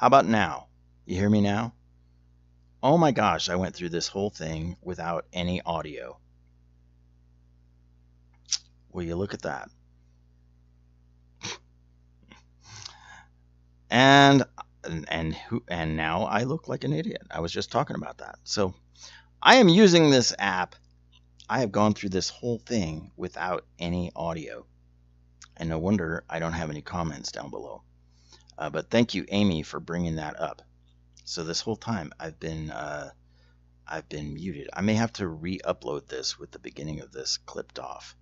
How about now? You hear me now? Oh my gosh, I went through this whole thing without any audio. Will you look at that? And and now I look like an idiot. I was just talking about that. So I am using this app. I have gone through this whole thing without any audio. And no wonder I don't have any comments down below. But thank you, Amy, for bringing that up. So this whole time I've been muted. I may have to re-upload this with the beginning of this clipped off.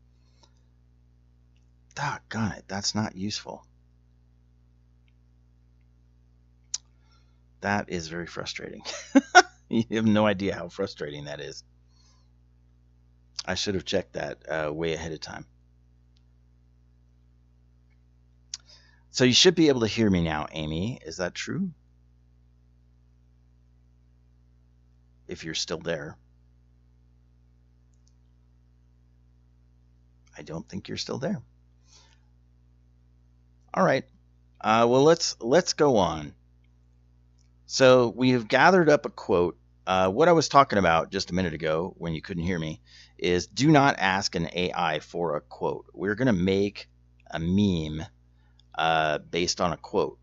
Doggone it, that's not useful. That is very frustrating. You have no idea how frustrating that is. I should have checked that way ahead of time. So you should be able to hear me now, Amy. Is that true? If you're still there. I don't think you're still there. All right. Well, let's go on. So we have gathered up a quote. What I was talking about just a minute ago when you couldn't hear me is do not ask an AI for a quote. We're going to make a meme based on a quote.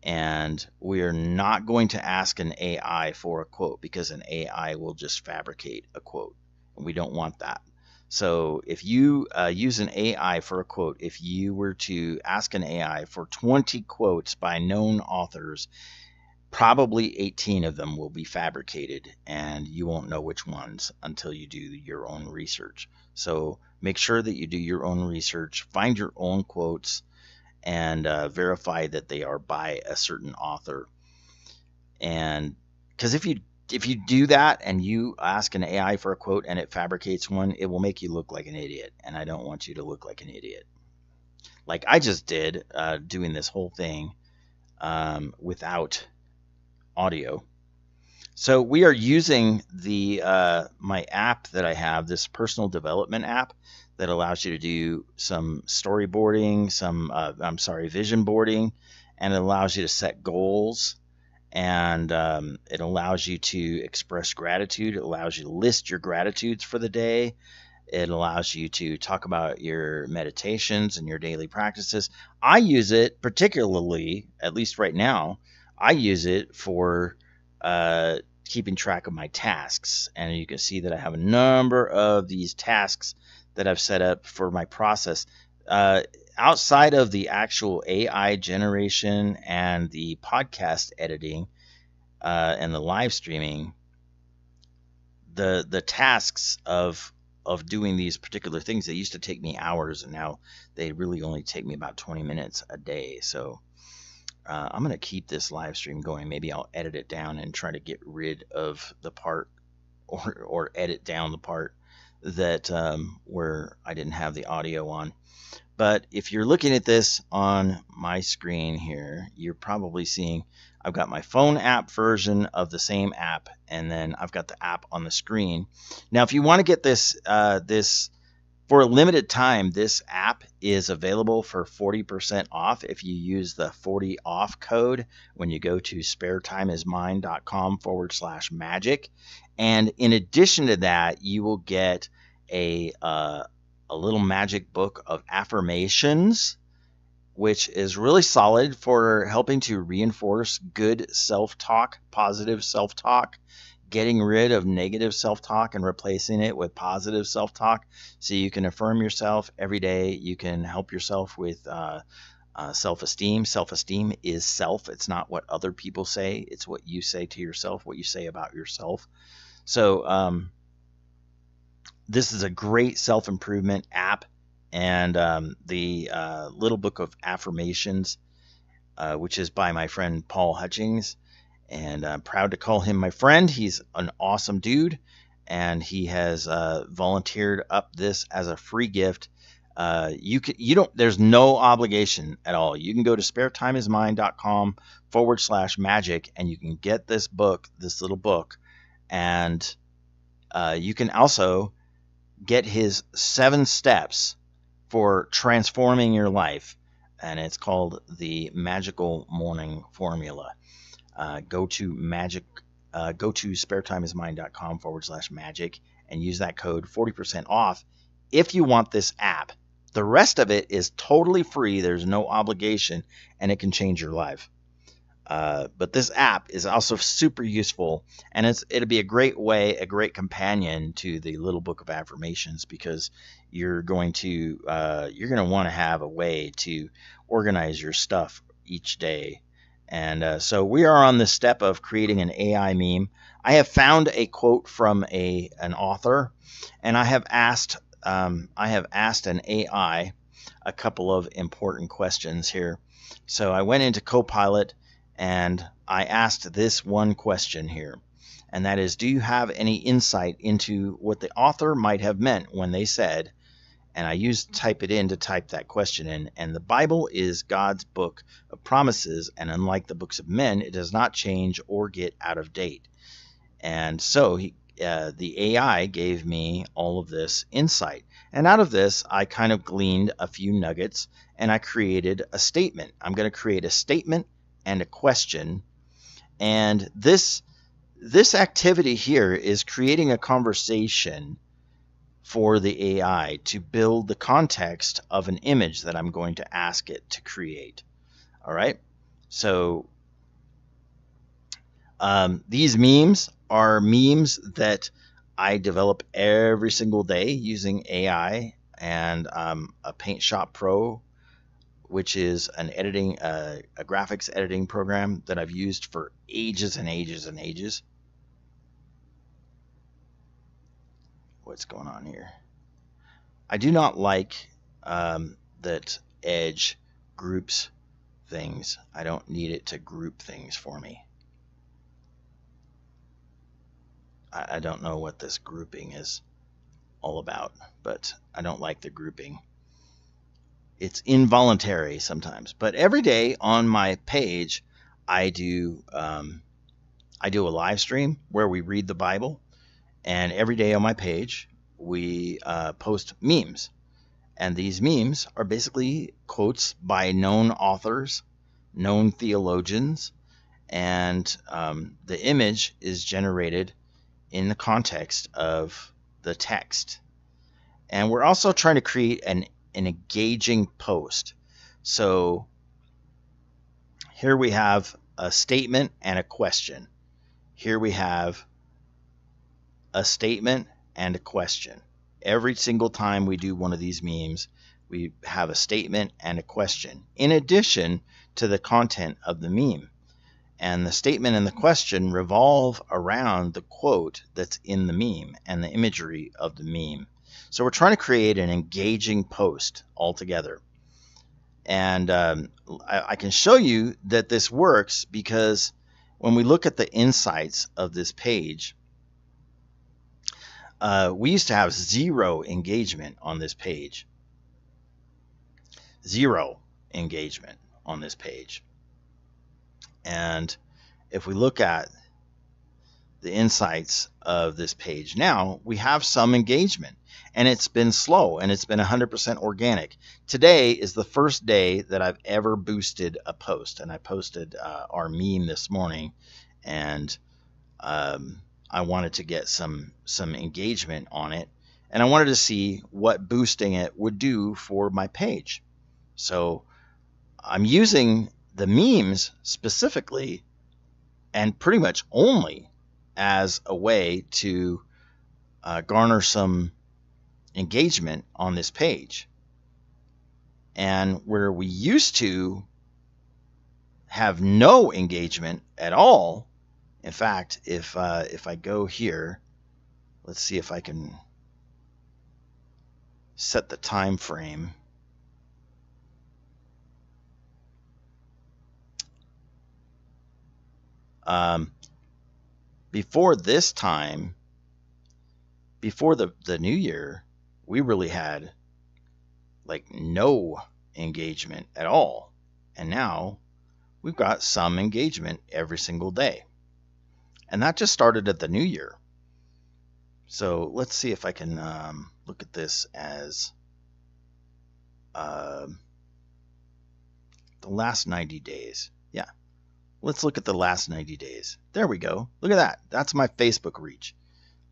And we're not going to ask an AI for a quote because an AI will just fabricate a quote. And we don't want that. So if you use an AI for a quote, if you were to ask an AI for 20 quotes by known authors, probably 18 of them will be fabricated, and you won't know which ones until you do your own research. So make sure that you do your own research, find your own quotes, and verify that they are by a certain author. And because if you do that and you ask an AI for a quote and it fabricates one, it will make you look like an idiot, and I don't want you to look like an idiot. Like I just did, doing this whole thing without audio. So we are using the my app that I have, this personal development app that allows you to do some storyboarding, vision boarding, and it allows you to set goals, and it allows you to express gratitude. It allows you to list your gratitudes for the day. It allows you to talk about your meditations and your daily practices. I use it particularly, at least right now, I use it for keeping track of my tasks. And you can see that I have a number of these tasks that I've set up for my process. Outside of the actual AI generation and the podcast editing and the live streaming, the tasks of doing these particular things, they used to take me hours, and now they really only take me about 20 minutes a day. So I'm going to keep this live stream going. Maybe I'll edit it down and try to get rid of the part or edit down the part that where I didn't have the audio on. But if you're looking at this on my screen here, you're probably seeing I've got my phone app version of the same app, and then I've got the app on the screen. Now, if you want to get this for a limited time, this app is available for 40% off if you use the 40 off code when you go to sparetimeismine.com/magic. And in addition to that, you will get a little magic book of affirmations, which is really solid for helping to reinforce good self-talk, positive self-talk, getting rid of negative self-talk and replacing it with positive self-talk, so you can affirm yourself every day. You can help yourself with self-esteem. Self-esteem is self. It's not what other people say. It's what you say to yourself, what you say about yourself. So this is a great self-improvement app. And the little book of affirmations, which is by my friend Paul Hutchings. And I'm proud to call him my friend. He's an awesome dude, and he has volunteered up this as a free gift. There's no obligation at all. You can go to sparetimeismine.com/magic, and you can get this book, this little book, and you can also get his 7 steps for transforming your life. and it's called the Magical Morning Formula. Go to sparetimeismine.com/magic and use that code 40% off if you want this app. The rest of it is totally free. There's no obligation, and it can change your life. But this app is also super useful, and it'll be a great companion to the Little Book of Affirmations, because you're going to want to have a way to organize your stuff each day. And so we are on the step of creating an AI meme. I have found a quote from an author, and I have asked an AI a couple of important questions here. So I went into Copilot and I asked this one question here, and that is, do you have any insight into what the author might have meant when they said, and I used type that question in, and the Bible is God's book of promises, and unlike the books of men, it does not change or get out of date. And so the AI gave me all of this insight. And out of this, I kind of gleaned a few nuggets, and I created a statement. I'm going to create a statement and a question. And this activity here is creating a conversation for the AI to build the context of an image that I'm going to ask it to create. All right. So these memes are memes that I develop every single day using AI and a Paint Shop Pro, which is a graphics editing program that I've used for ages and ages and ages. What's going on here? I do not like that Edge groups things. I don't need it to group things for me. I don't know what this grouping is all about, but I don't like the grouping. It's involuntary sometimes, but every day on my page, I do a live stream where we read the Bible, and every day on my page we post memes, and these memes are basically quotes by known authors, known theologians, and the image is generated in the context of the text. And we're also trying to create an engaging post. So here we have a statement and a question. Here we have a statement and a question. Every single time we do one of these memes, we have a statement and a question, in addition to the content of the meme. And the statement and the question revolve around the quote that's in the meme and the imagery of the meme. So we're trying to create an engaging post altogether. And I can show you that this works because when we look at the insights of this page, we used to have 0 engagement on this page. 0 engagement on this page. And if we look at the insights of this page now, we have some engagement, and it's been slow, and it's been 100% organic. Today is the first day that I've ever boosted a post, and I posted our meme this morning, and I wanted to get some engagement on it, and I wanted to see what boosting it would do for my page. So I'm using the memes specifically and pretty much only as a way to garner some engagement on this page. And where we used to have no engagement at all, in fact, if I go here, let's see if I can set the time frame. Before this time, before the new year, we really had like no engagement at all. And now we've got some engagement every single day. And that just started at the new year. So let's see if I can look at this as The last 90 days. Yeah. Let's look at the last 90 days. There we go. Look at that. That's my Facebook reach.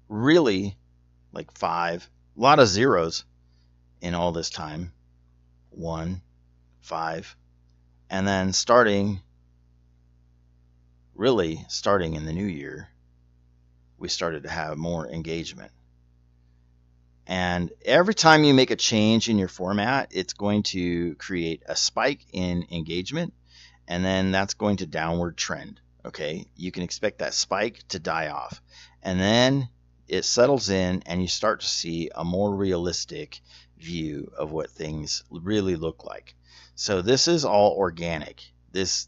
Really, like 5. A lot of zeros in all this time. 1, 5. And then starting in the new year, we started to have more engagement. And every time you make a change in your format, it's going to create a spike in engagement, and then that's going to downward trend. Okay, you can expect that spike to die off, and then it settles in, and you start to see a more realistic view of what things really look like. So this is all organic. There's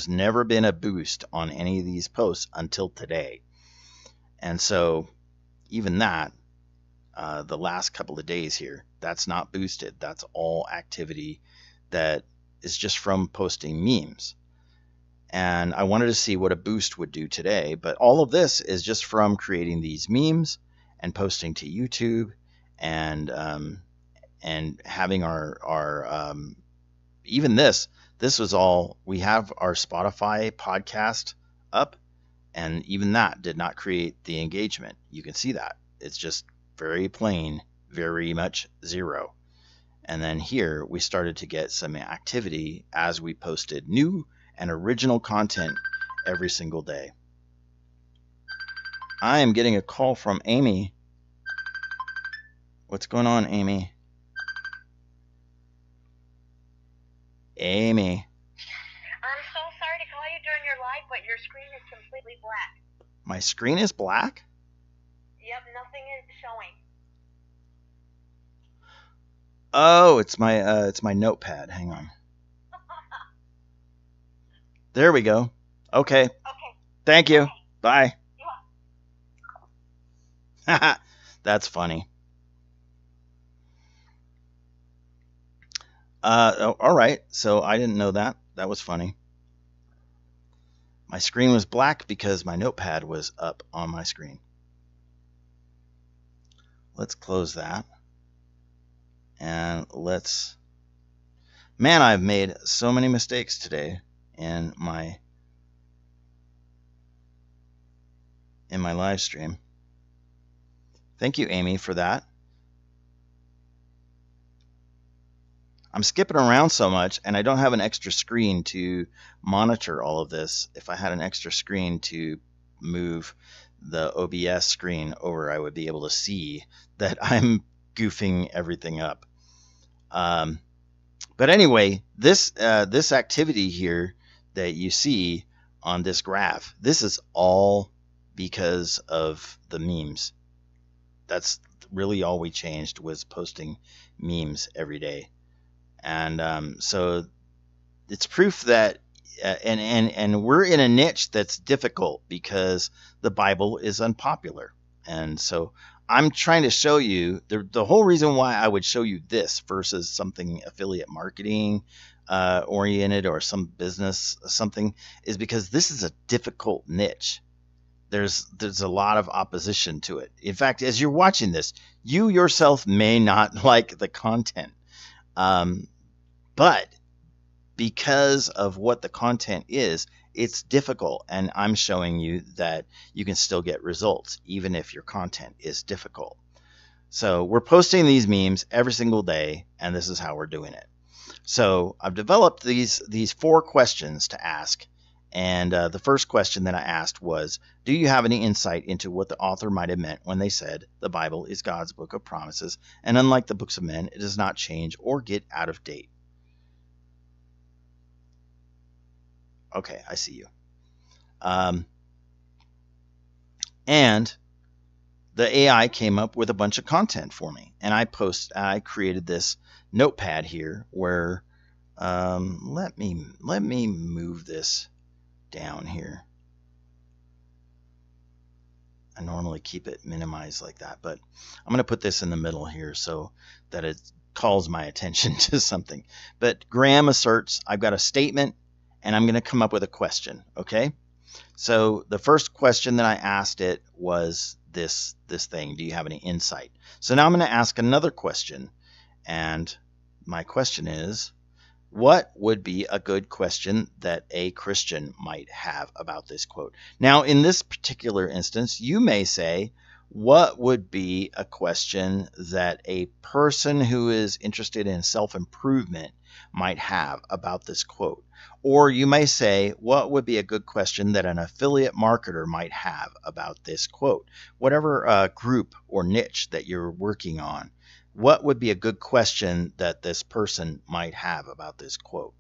never been a boost on any of these posts until today, and so even that. The last couple of days here, that's not boosted. That's all activity that is just from posting memes. And I wanted to see what a boost would do today, but all of this is just from creating these memes and posting to YouTube and having our even this was all. We have our Spotify podcast up, and even that did not create the engagement. You can see that it's just very plain, very much zero. And then here we started to get some activity as we posted new and original content every single day. I am getting a call from Amy. What's going on, Amy? Amy. I'm so sorry to call you during your live, but your screen is completely black. My screen is black? Yep, nothing is showing. Oh, it's my notepad. Hang on. There we go. Okay. Okay. Thank you. Okay. Bye. Yeah. That's funny. All right. So I didn't know that. That was funny. My screen was black because my notepad was up on my screen. Let's close that. And man, I've made so many mistakes today in my live stream. Thank you, Amy, for that. I'm skipping around so much, and I don't have an extra screen to monitor all of this. If I had an extra screen to move the OBS screen over, I would be able to see that I'm goofing everything up. But anyway, this activity here that you see on this graph, this is all because of the memes. That's really all we changed, was posting memes every day. And so it's proof that and we're in a niche that's difficult because the Bible is unpopular. And so I'm trying to show you the whole reason why I would show you this versus something affiliate marketing oriented or some business something is because this is a difficult niche. There's a lot of opposition to it. In fact, as you're watching this, you yourself may not like the content. But because of what the content is, it's difficult, and I'm showing you that you can still get results even if your content is difficult. So we're posting these memes every single day, and this is how we're doing it. So I've developed these 4 questions to ask, and the first question that I asked was, do you have any insight into what the author might have meant when they said the Bible is God's book of promises, and unlike the books of men, it does not change or get out of date? Okay, I see you. And the AI came up with a bunch of content for me, and I created this notepad here where let me move this down here. I normally keep it minimized like that, but I'm going to put this in the middle here so that it calls my attention to something. But Graham asserts, I've got a statement, and I'm going to come up with a question, okay? So the first question that I asked it was this thing, do you have any insight? So now I'm going to ask another question, and my question is, What would be a good question that a Christian might have about this quote? Now, in this particular instance, you may say, what would be a question that a person who is interested in self improvement might have about this quote? Or you may say, what would be a good question that an affiliate marketer might have about this quote? Whatever group or niche that you're working on, what would be a good question that this person might have about this quote?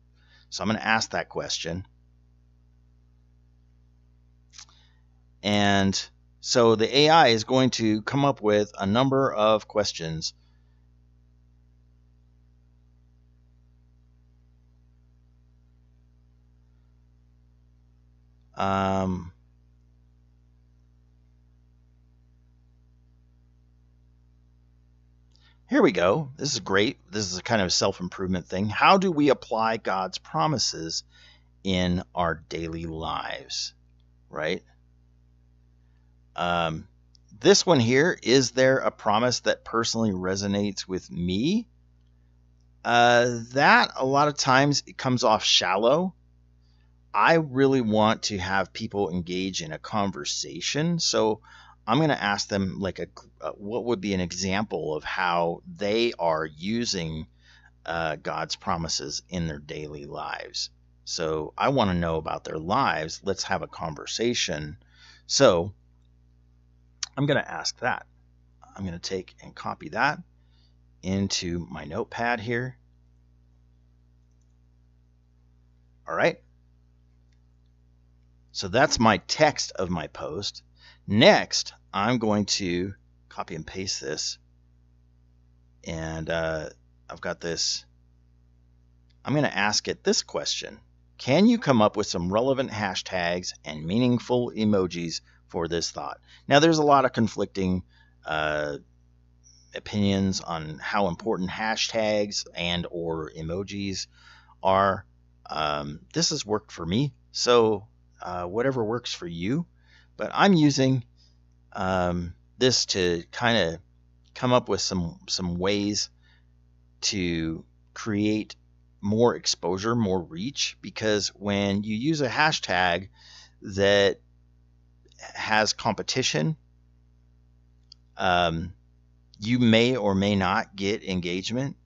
So I'm going to ask that question. And so the AI is going to come up with a number of questions. Here we go. This is great. This is a kind of self-improvement thing. How do we apply God's promises in our daily lives, right? This one here, is there a promise that personally resonates with me? That a lot of times it comes off shallow. I really want to have people engage in a conversation, so I'm going to ask them like what would be an example of how they are using God's promises in their daily lives. So I want to know about their lives. Let's have a conversation. So I'm going to ask that. I'm going to take and copy that into my notepad here. All right. So that's my text of my post. Next, I'm going to copy and paste this. And I've got this. I'm going to ask it this question. Can you come up with some relevant hashtags and meaningful emojis for this thought? Now, there's a lot of conflicting opinions on how important hashtags and or emojis are. This has worked for me, so whatever works for you. But I'm using this to kind of come up with some ways to create more exposure, more reach, because when you use a hashtag that has competition, you may or may not get engagement.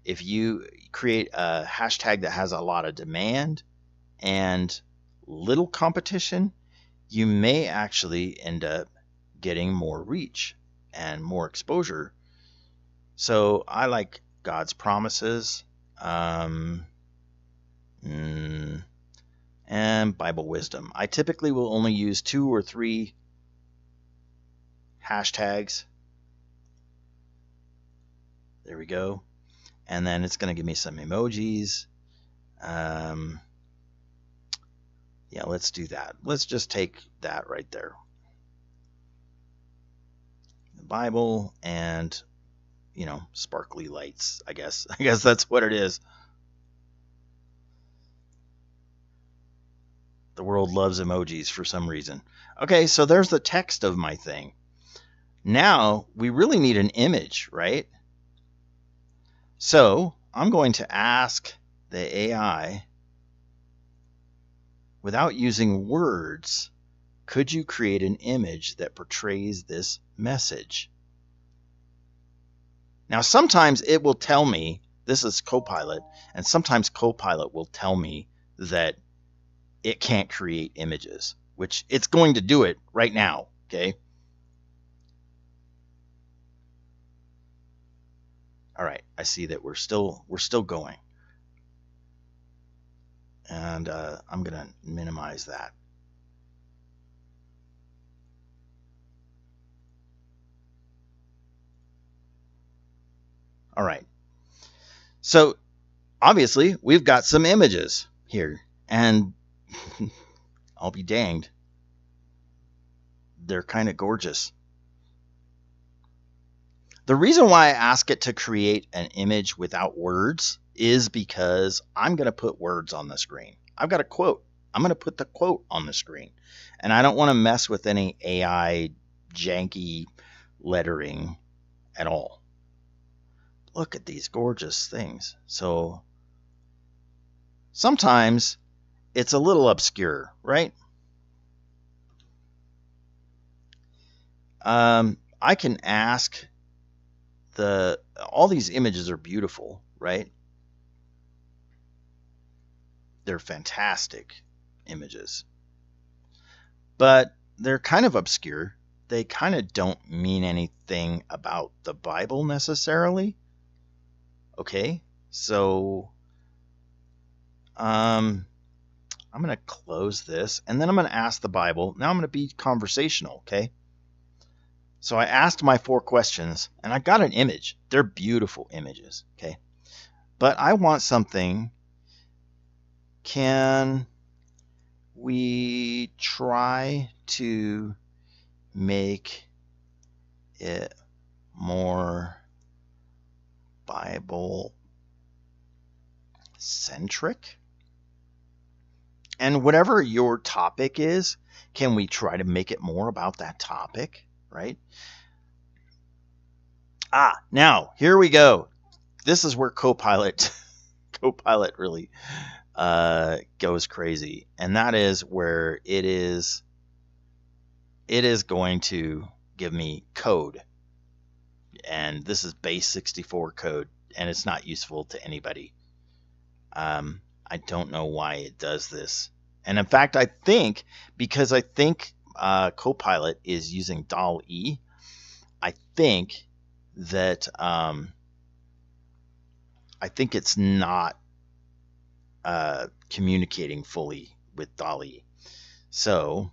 If you create a hashtag that has a lot of demand and little competition, you may actually end up getting more reach and more exposure. So I like God's promises and Bible wisdom. I typically will only use 2 or 3 hashtags. There we go. And then it's going to give me some emojis. Yeah, let's do that. Let's just take that right there. The Bible and, sparkly lights, I guess. I guess that's what it is. The world loves emojis for some reason. Okay, so there's the text of my thing. Now, we really need an image, right? So I'm going to ask the AI, without using words, could you create an image that portrays this message? Now, sometimes it will tell me, this is Copilot, and sometimes Copilot will tell me that it can't create images, which it's going to do it right now, okay? All right, I see that we're still going. And I'm going to minimize that. All right. So obviously we've got some images here, and I'll be danged, they're kind of gorgeous. The reason why I ask it to create an image without words is because I'm going to put words on the screen. I've got a quote. I'm going to put the quote on the screen. And I don't want to mess with any AI janky lettering at all. Look at these gorgeous things. So sometimes it's a little obscure, right? I can ask all these images are beautiful, right? They're fantastic images, but they're kind of obscure. They kind of don't mean anything about the Bible necessarily. Okay, so I'm going to close this and then I'm going to ask the Bible. Now I'm going to be conversational, okay? So I asked my 4 questions and I got an image. They're beautiful images, okay? But I want something. Can we try to make it more Bible centric? And whatever your topic is, can we try to make it more about that topic, right? Now here we go. This is where Copilot really goes crazy, and that is where it is going to give me code, and this is base 64 code, and it's not useful to anybody. I don't know why it does this, and in fact, I think because Copilot is using DALL-E, I think that I think it's not communicating fully with DALL-E. So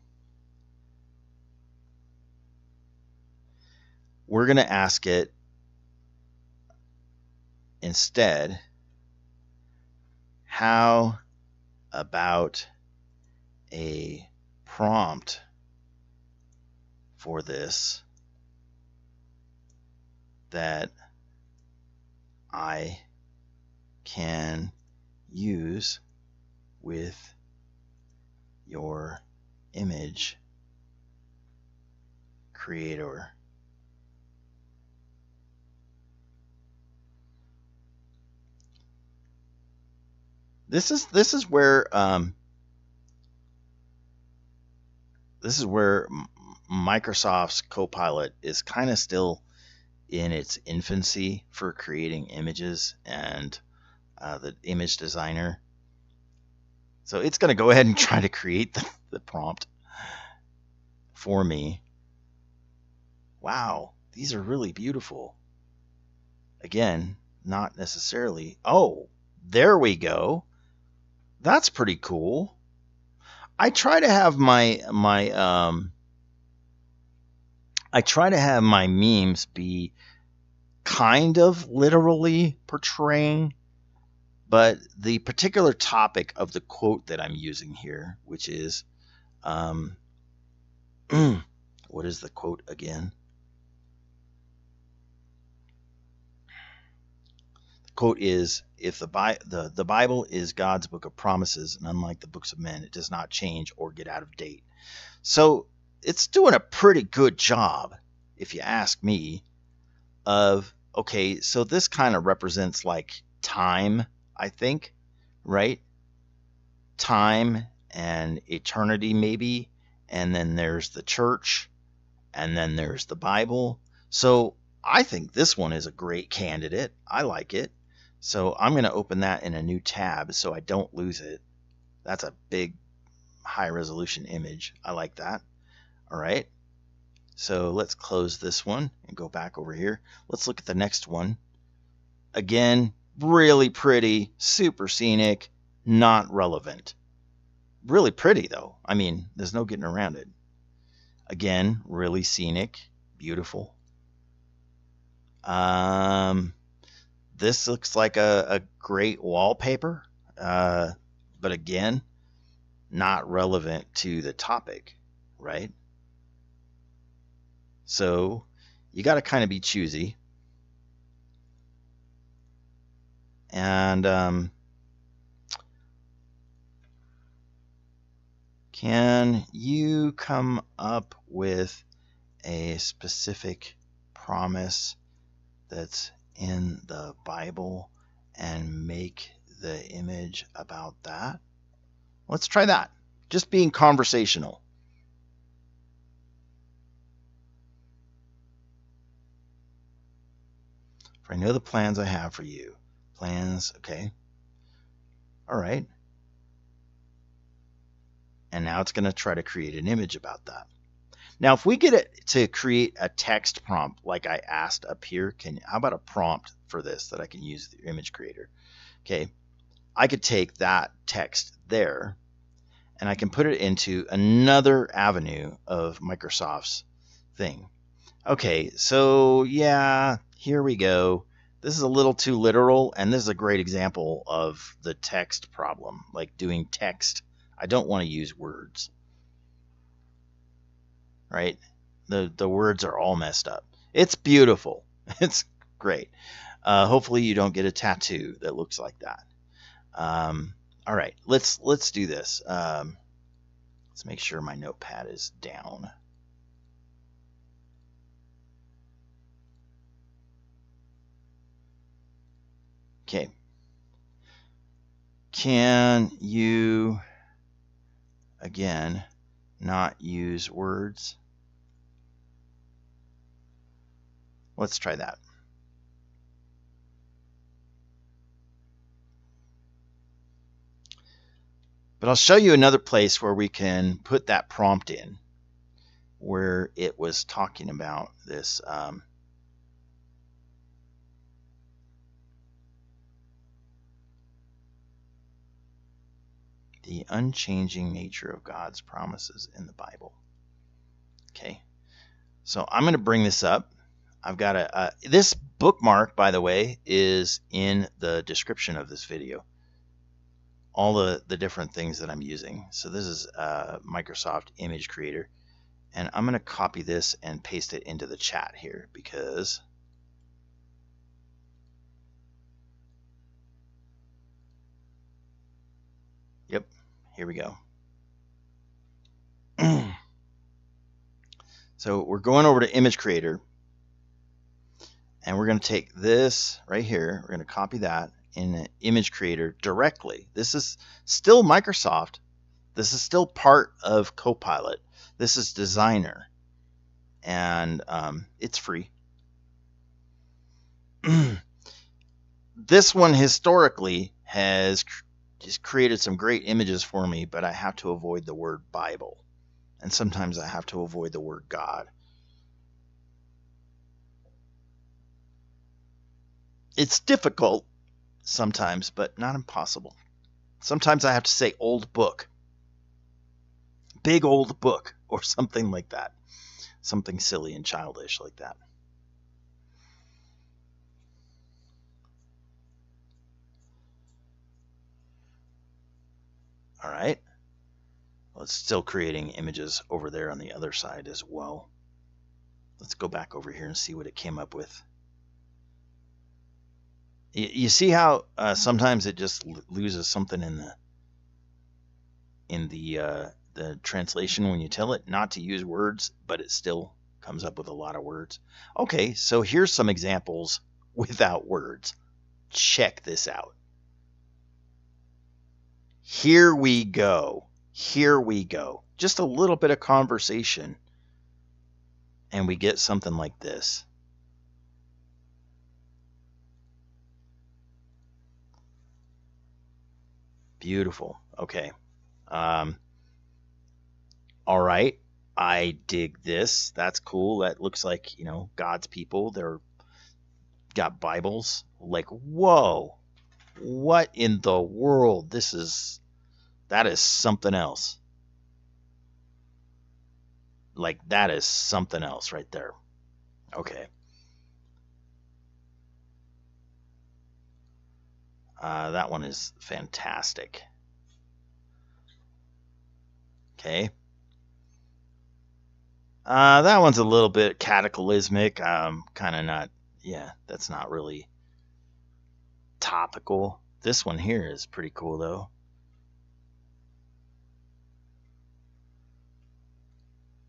we're going to ask it instead, how about a prompt for this that I can use with your image creator. This is where Microsoft's Copilot is kind of still in its infancy for creating images and the image designer. So it's going to go ahead and try to create the prompt for me. Wow, these are really beautiful. Again, not necessarily. Oh, there we go. That's pretty cool. I try to have my memes be kind of literally portraying, but the particular topic of the quote that I'm using here, which is, what is the quote again? The quote is, if the Bible is God's book of promises, and unlike the books of men, it does not change or get out of date. So it's doing a pretty good job, if you ask me, of, okay, so this kind of represents like time, I think, right? Time and eternity, maybe. And then there's the church, and then there's the Bible. So I think this one is a great candidate. I like it. So I'm going to open that in a new tab so I don't lose it. That's a big, high resolution image. I like that. All right. So let's close this one and go back over here. Let's look at the next one. Again, really pretty, super scenic, not relevant. Really pretty, though. I mean, there's no getting around it. Again, really scenic, beautiful. This looks like a great wallpaper, but again, not relevant to the topic, right? So you got to kind of be choosy. And can you come up with a specific promise that's in the Bible and make the image about that. Let's try that. Just being conversational. For I know the plans I have for you. Plans, okay. All right. And now it's going to try to create an image about that. Now, if we get it to create a text prompt like I asked up here, how about a prompt for this that I can use the image creator? Okay, I could take that text there and I can put it into another avenue of Microsoft's thing. Okay, so yeah, here we go. This is a little too literal, and this is a great example of the text problem, like doing text. I don't want to use words, right? The words are all messed up. It's beautiful. It's great. Hopefully you don't get a tattoo that looks like that. All right, let's do this. Let's make sure my notepad is down. Okay. Can you, again, not use words? Let's try that. But I'll show you another place where we can put that prompt in, where it was talking about this. The unchanging nature of God's promises in the Bible. Okay, so I'm going to bring this up. I've got this bookmark, by the way, is in the description of this video. All the different things that I'm using. So this is Microsoft Image Creator. And I'm going to copy this and paste it into the chat here because yep, here we go. So we're going over to Image Creator and we're going to take this right here. We're going to copy that in an Image Creator directly. This is still Microsoft. This is still part of Copilot. This is Designer, and it's free. This one historically has just created some great images for me, but I have to avoid the word Bible, and sometimes I have to avoid the word God. It's difficult sometimes, but not impossible. Sometimes I have to say old book, big old book, or something like that. Something silly and childish like that. All right. Well, it's still creating images over there on the other side as well. Let's go back over here and see what it came up with. You see how sometimes it just loses something in the translation when you tell it not to use words, but it still comes up with a lot of words. Okay, so here's some examples without words. Check this out. Here we go. Here we go. Just a little bit of conversation, and we get something like this. Beautiful. Okay. All right. I dig this. That's cool. That looks like, God's people. They're got Bibles. Like, whoa. What in the world? That is something else. Like, that is something else right there. Okay. That one is fantastic. Okay. That one's a little bit cataclysmic. Kind of not, that's not really topical. This one here is pretty cool, though.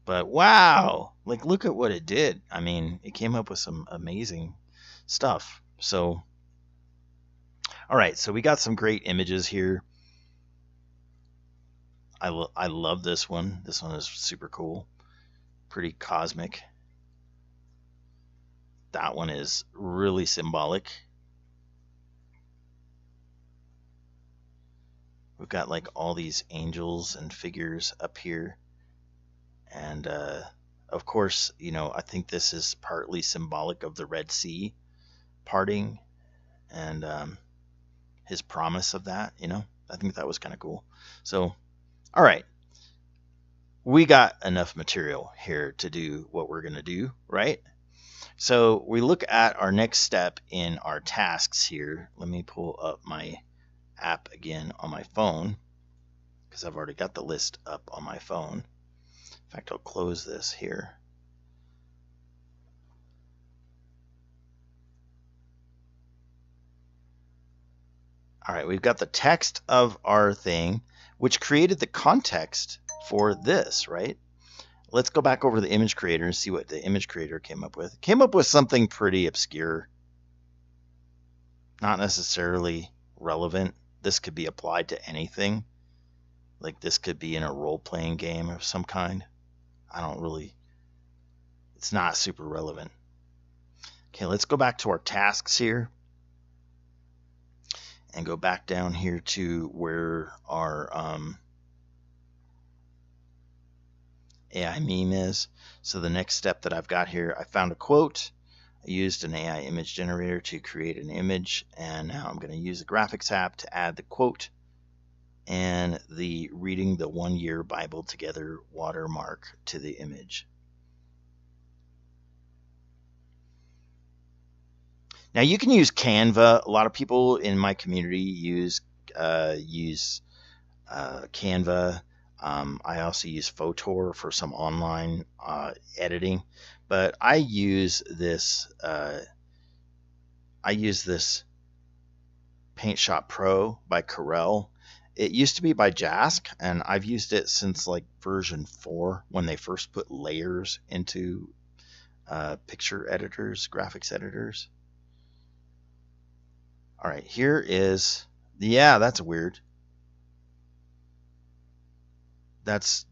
But wow, like, look at what it did. I mean, it came up with some amazing stuff. So, All right, so we got some great images here. I love this one. This one is super cool. Pretty cosmic. That one is really symbolic. We've got like all these angels and figures up here. And of course, I think this is partly symbolic of the Red Sea parting and his promise of that. I think that was kind of cool. So, all right. We got enough material here to do what we're going to do, right? So we look at our next step in our tasks here. Let me pull up my app again on my phone because I've already got the list up on my phone. In fact, I'll close this here. All right, we've got the text of our thing, which created the context for this, right? Let's go back over the image creator and see what the image creator came up with. Came up with something pretty obscure, not necessarily relevant. This could be applied to anything. Like this could be in a role-playing game of some kind. It's not super relevant. Okay, let's go back to our tasks here and go back down here to where our AI meme is. So the next step that I've got here, I found a quote. I used an AI image generator to create an image, and now I'm going to use the graphics app to add the quote and the reading the 1 year Bible together watermark to the image. Now you can use Canva. A lot of people in my community use Canva. I also use Photor for some online editing, but I use this. Paint Shop Pro by Corel. It used to be by Jask, and I've used it since like version 4 when they first put layers into picture editors, graphics editors. All right, here is that's weird. That's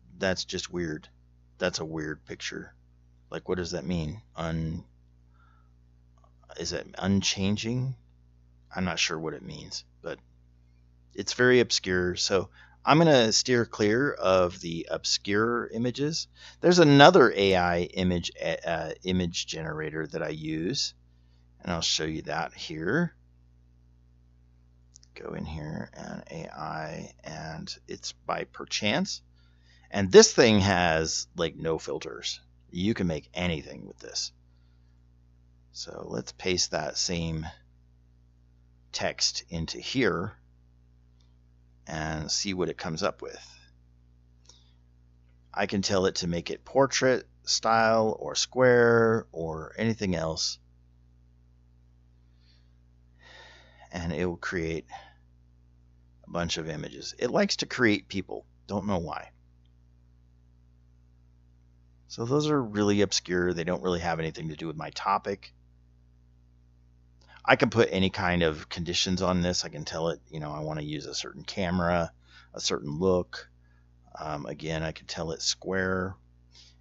just weird. That's a weird picture. Like, what does that mean? Is it unchanging? I'm not sure what it means, but it's very obscure. So I'm going to steer clear of the obscure images. There's another AI image generator that I use, and I'll show you that here. Go in here and AI, and it's by Perchance. And this thing has like no filters. You can make anything with this. So let's paste that same text into here and see what it comes up with. I can tell it to make it portrait style or square or anything else, and it will create a bunch of images. It likes to create people. Don't know why. So those are really obscure. They don't really have anything to do with my topic. I can put any kind of conditions on this. I can tell it, I want to use a certain camera, a certain look. Again, I can tell it square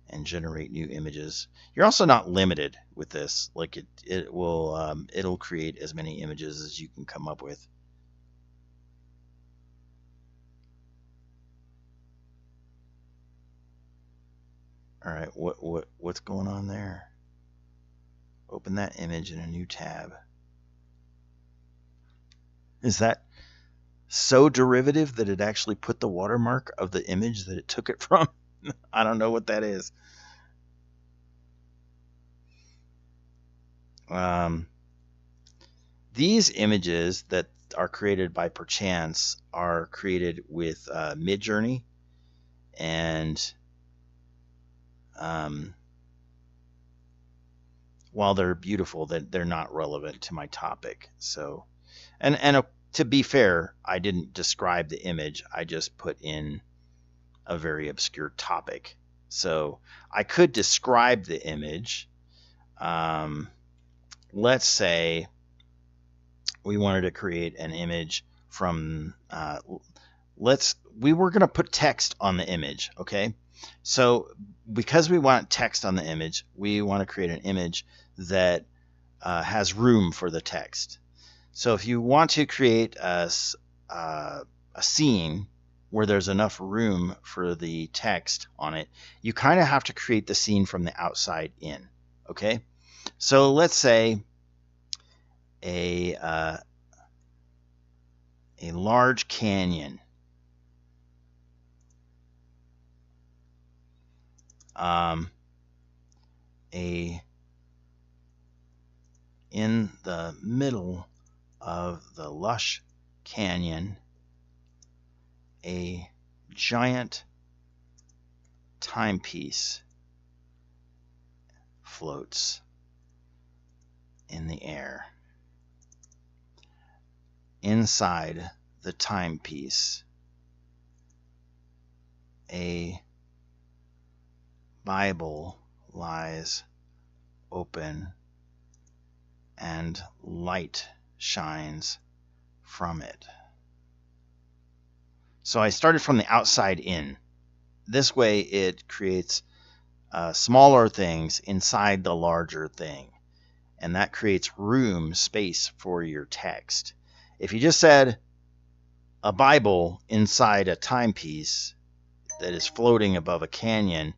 and generate new images. You're also not limited with this. Like it'll create as many images as you can come up with. All right, what's going on there? Open that image in a new tab. Is that so derivative that it actually put the watermark of the image that it took it from? I don't know what that is. These images that are created by Perchance are created with Midjourney, and while they're beautiful, they're not relevant to my topic. So, and to be fair, I didn't describe the image. I just put in a very obscure topic. So I could describe the image. Let's say we wanted to create an image from we were going to put text on the image. Okay, so because we want text on the image, we want to create an image that has room for the text. So if you want to create a scene where there's enough room for the text on it, you kind of have to create the scene from the outside in. Okay, so let's say a large canyon. In the middle of the lush canyon, a giant timepiece floats in the air. Inside the timepiece, a Bible lies open and light shines from it. So I started from the outside in. This way it creates smaller things inside the larger thing. And that creates room, space for your text. If you just said a Bible inside a timepiece that is floating above a canyon,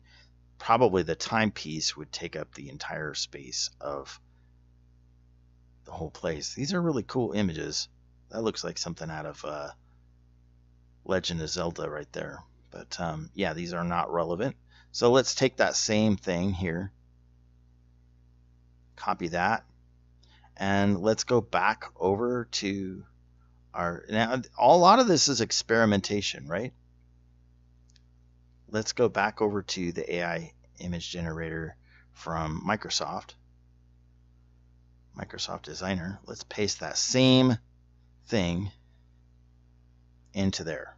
probably the timepiece would take up the entire space of the whole place. These are really cool images. That looks like something out of Legend of Zelda right there. But yeah, these are not relevant. So let's take that same thing here, copy that, and let's go back over to our, now a lot of this is experimentation, right? Let's go back over to the AI image generator from Microsoft Designer. Let's paste that same thing into there.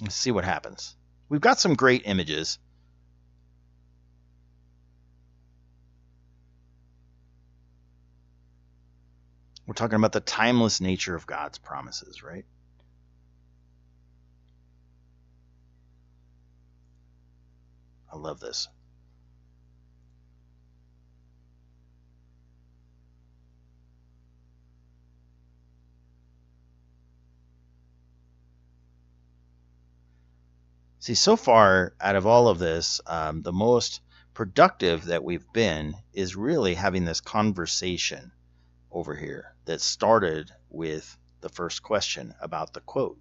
Let's see what happens. We've got some great images. We're talking about the timeless nature of God's promises, right? I love this. See, so far out of all of this, the most productive that we've been is really having this conversation over here that started with the first question about the quote,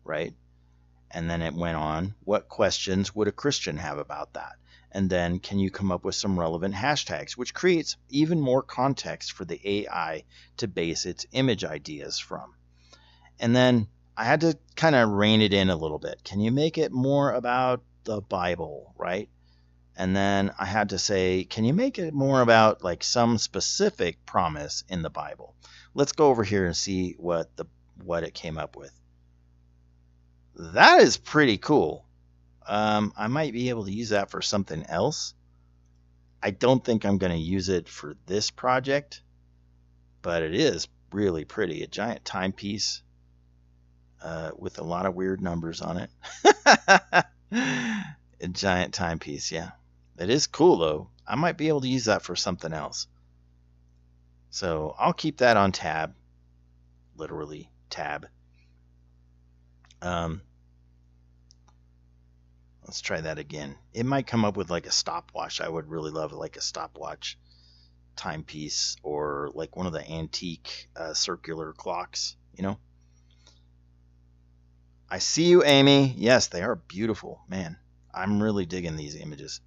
right? And then it went on, what questions would a Christian have about that? And then can you come up with some relevant hashtags, which creates even more context for the AI to base its image ideas from. And then I had to kind of rein it in a little bit. Can you make it more about the Bible, right? And then I had to say, can you make it more about like some specific promise in the Bible? Let's go over here and see what it came up with. That is pretty cool. I might be able to use that for something else. I don't think I'm going to use it for this project, but it is really pretty. A giant timepiece with a lot of weird numbers on it. A giant timepiece, yeah. It is cool, though. I might be able to use that for something else. So I'll keep that on tab. Literally, tab. Let's try that again. It might come up with like a stopwatch. I would really love like a stopwatch timepiece or like one of the antique circular clocks, you know? I see you, Amy. Yes, they are beautiful. Man, I'm really digging these images.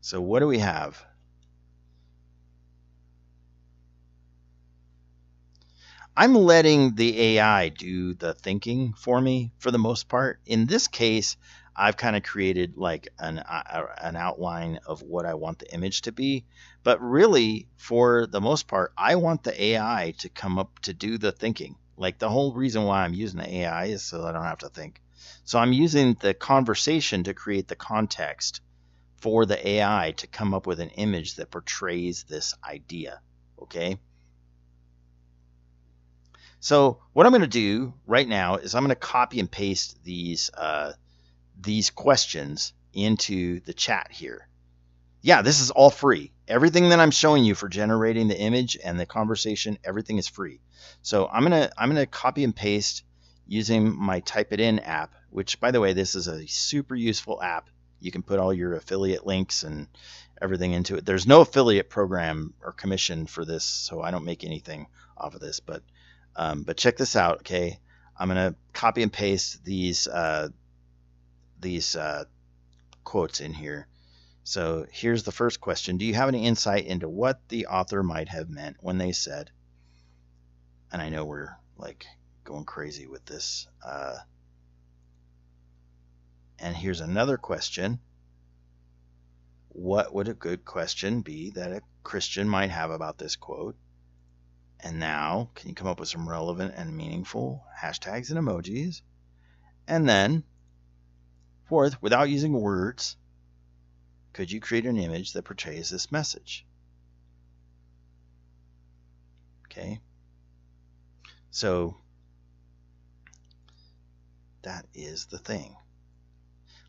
So what do we have? I'm letting the AI do the thinking for me for the most part. In this case, I've kind of created like an outline of what I want the image to be. But really, for the most part, I want the AI to come up to do the thinking. Like the whole reason why I'm using the AI is so I don't have to think. So I'm using the conversation to create the context for the AI to come up with an image that portrays this idea. Okay. So what I'm going to do right now is I'm going to copy and paste these questions into the chat here. Yeah, this is all free. Everything that I'm showing you for generating the image and the conversation, everything is free. So I'm gonna copy and paste using my Type It In app, which, by the way, this is a super useful app. You can put all your affiliate links and everything into it. There's no affiliate program or commission for this, so I don't make anything off of this. But check this out, okay? I'm gonna copy and paste these quotes in here. So here's the first question. Do you have any insight into what the author might have meant when they said, and I know we're like going crazy with this. And here's another question. What would a good question be that a Christian might have about this quote? And now, can you come up with some relevant and meaningful hashtags and emojis? And then, fourth, without using words, could you create an image that portrays this message? Okay. So that is the thing.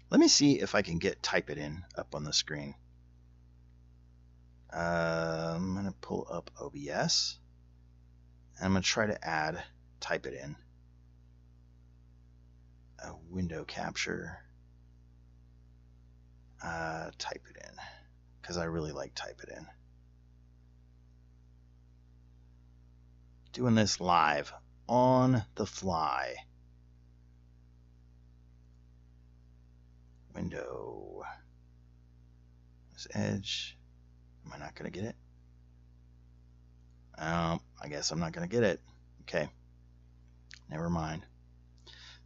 Let me see if I can get Type It In up on the screen. I'm going to pull up OBS. And I'm going to try to add Type It In. A window capture. Type It In. Because I really like Type It In. Doing this live on the fly. Window. This edge. Am I not going to get it? I guess I'm not going to get it. Okay. Never mind.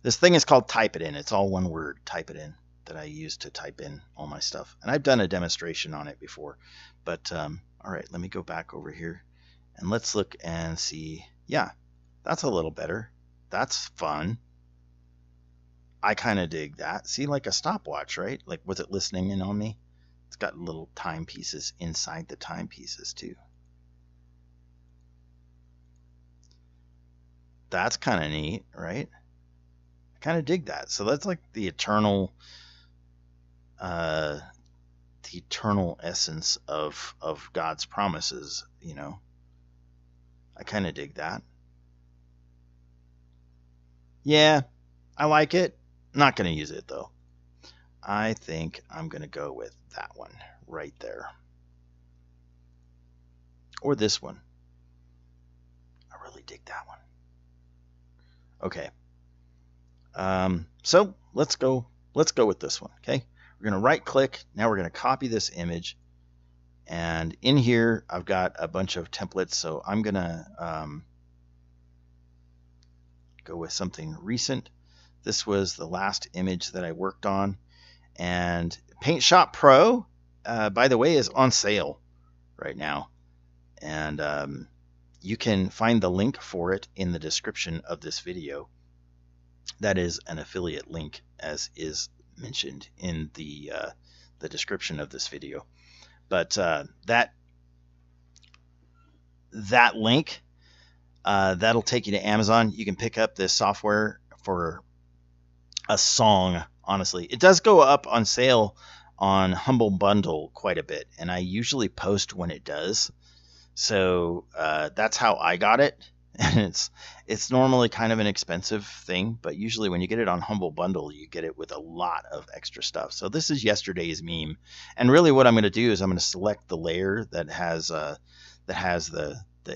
This thing is called Type It In. It's all one word, Type It In, that I use to type in all my stuff. And I've done a demonstration on it before. But, all right, let me go back over here. And let's look and see. Yeah, that's a little better. That's fun. I kind of dig that. See, like a stopwatch, right? Like, was it listening in on me? It's got little timepieces inside the timepieces, too. That's kind of neat, right? I kind of dig that. So that's like the eternal essence of God's promises, you know. I kind of dig that. Yeah, I like it. Not going to use it, though. I think I'm going to go with that one right there. Or this one. I really dig that one. Okay. So let's go with this one, okay? We're going to right click. Now we're going to copy this image. And in here, I've got a bunch of templates. So I'm going to go with something recent. This was the last image that I worked on. And Paint Shop Pro, by the way, is on sale right now. And you can find the link for it in the description of this video. That is an affiliate link, as is mentioned in the description of this video. But that link, that'll take you to Amazon. You can pick up this software for a song. Honestly, it does go up on sale on Humble Bundle quite a bit, and I usually post when it does. So that's how I got it. And it's normally kind of an expensive thing, but usually when you get it on Humble Bundle, you get it with a lot of extra stuff. So this is yesterday's meme, and really what I'm going to do is I'm going to select the layer that has the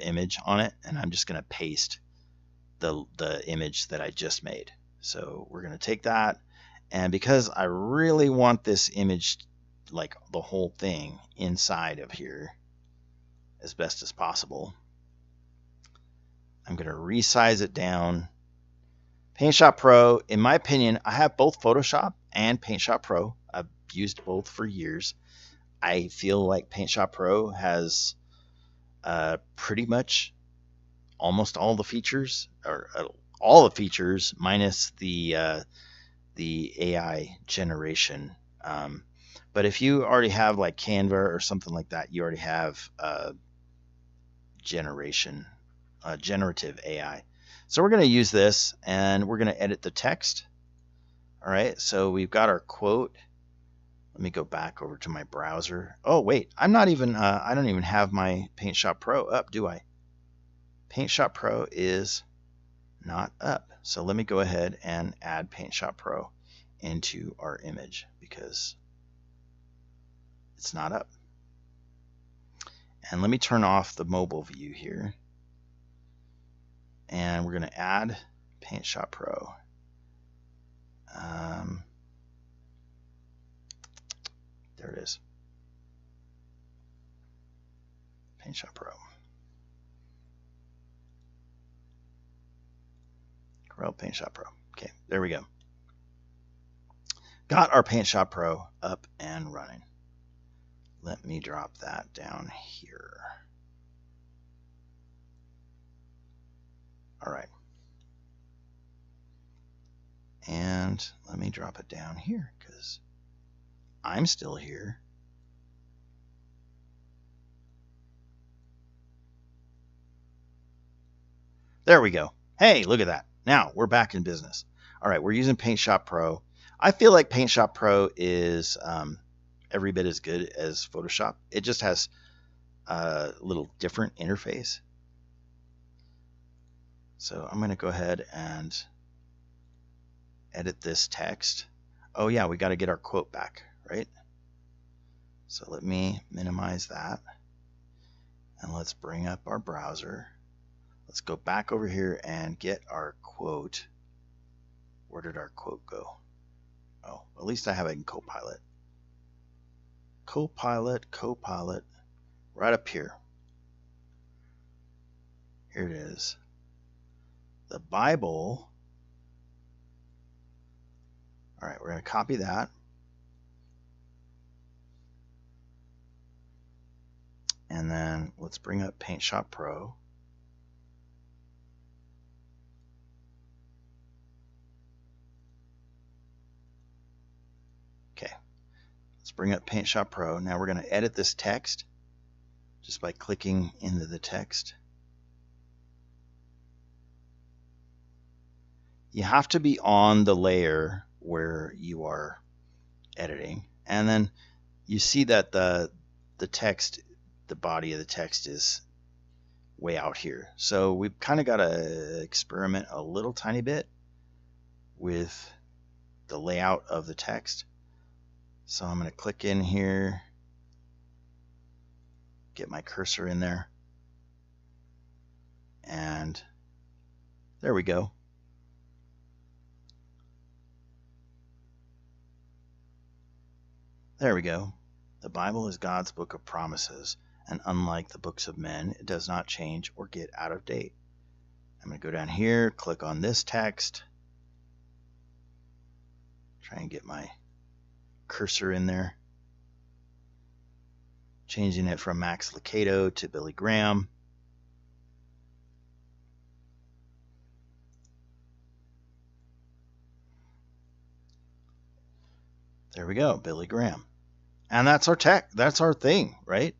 image on it, and I'm just going to paste the image that I just made. So we're going to take that, and because I really want this image, like the whole thing, inside of here as best as possible, I'm going to resize it down. Paint Shop Pro, in my opinion, I have both Photoshop and Paint Shop Pro. I've used both for years. I feel like Paint Shop Pro has pretty much almost all the features, or all the features minus the AI generation. But if you already have like Canva or something like that, you already have generative AI. So we're going to use this, and we're going to edit the text. All right, so we've got our quote. Let me go back over to my browser. Oh wait, I don't even have my Paint Shop Pro up, do I? Paint Shop Pro is not up. So let me go ahead and add Paint Shop Pro into our image because it's not up. And let me turn off the mobile view here. And we're going to add Paint Shop Pro. There it is. Paint Shop Pro. Corel Paint Shop Pro. Okay, there we go. Got our Paint Shop Pro up and running. Let me drop that down here. All right. And let me drop it down here because I'm still here. There we go. Hey, look at that. Now we're back in business. All right, we're using Paint Shop Pro. I feel like Paint Shop Pro is every bit as good as Photoshop. It just has a little different interface. So I'm going to go ahead and edit this text. Oh yeah, we got to get our quote back, right? So let me minimize that. And let's bring up our browser. Let's go back over here and get our quote. Where did our quote go? Oh, at least I have it in Copilot. Copilot, right up here. Here it is. The Bible. All right, we're going to copy that. And then let's bring up Paint Shop Pro. Okay, let's bring up Paint Shop Pro. Now we're going to edit this text just by clicking into the text. You have to be on the layer where you are editing. And then you see that the text, the body of the text is way out here. So we've kind of got to experiment a little tiny bit with the layout of the text. So I'm going to click in here, get my cursor in there, and there we go. There we go. The Bible is God's book of promises, and unlike the books of men, it does not change or get out of date. I'm going to go down here, click on this text, try and get my cursor in there, changing it from Max Lucado to Billy Graham. There we go, Billy Graham. And that's our that's our thing, right?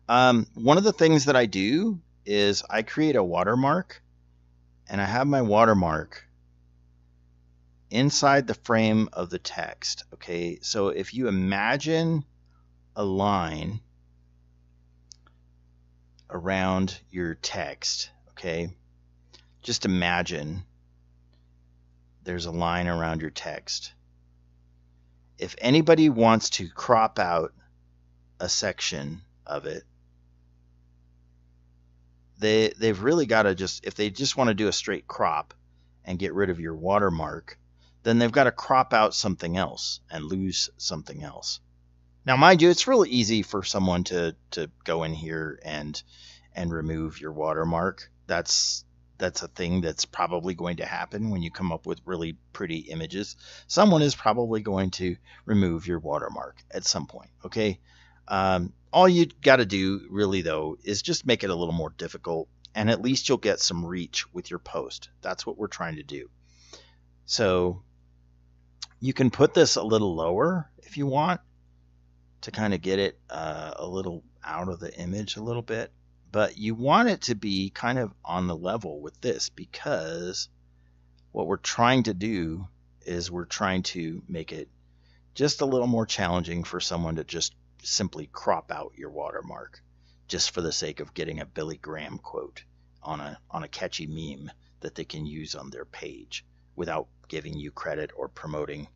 One of the things that I do is I create a watermark, and I have my watermark inside the frame of the text. Okay, so if you imagine a line around your text, okay, just imagine there's a line around your text. If anybody wants to crop out a section of it, they've really got to if they just want to do a straight crop and get rid of your watermark, then they've got to crop out something else and lose something else. Now, mind you, it's really easy for someone to go in here and remove your watermark. That's a thing that's probably going to happen when you come up with really pretty images. Someone is probably going to remove your watermark at some point, okay? All you got to do really, though, is just make it a little more difficult and at least you'll get some reach with your post. That's what we're trying to do. So you can put this a little lower if you want to kind of get it a little out of the image a little bit, but you want it to be kind of on the level with this, because what we're trying to do is we're trying to make it just a little more challenging for someone to just simply crop out your watermark just for the sake of getting a Billy Graham quote on a catchy meme that they can use on their page without giving you credit or promoting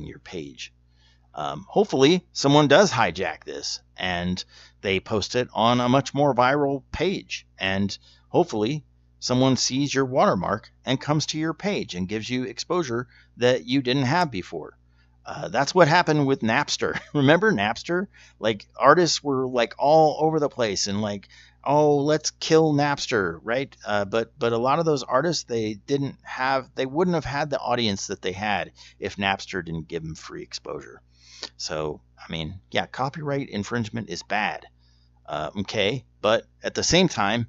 your page. Hopefully someone does hijack this and they post it on a much more viral page, and hopefully someone sees your watermark and comes to your page and gives you exposure that you didn't have before. That's what happened with Napster. Remember Napster? Like, artists were like all over the place and like, oh, let's kill Napster, right? But a lot of those artists, they wouldn't have had the audience that they had if Napster didn't give them free exposure. So, I mean, yeah, copyright infringement is bad. Okay, but at the same time,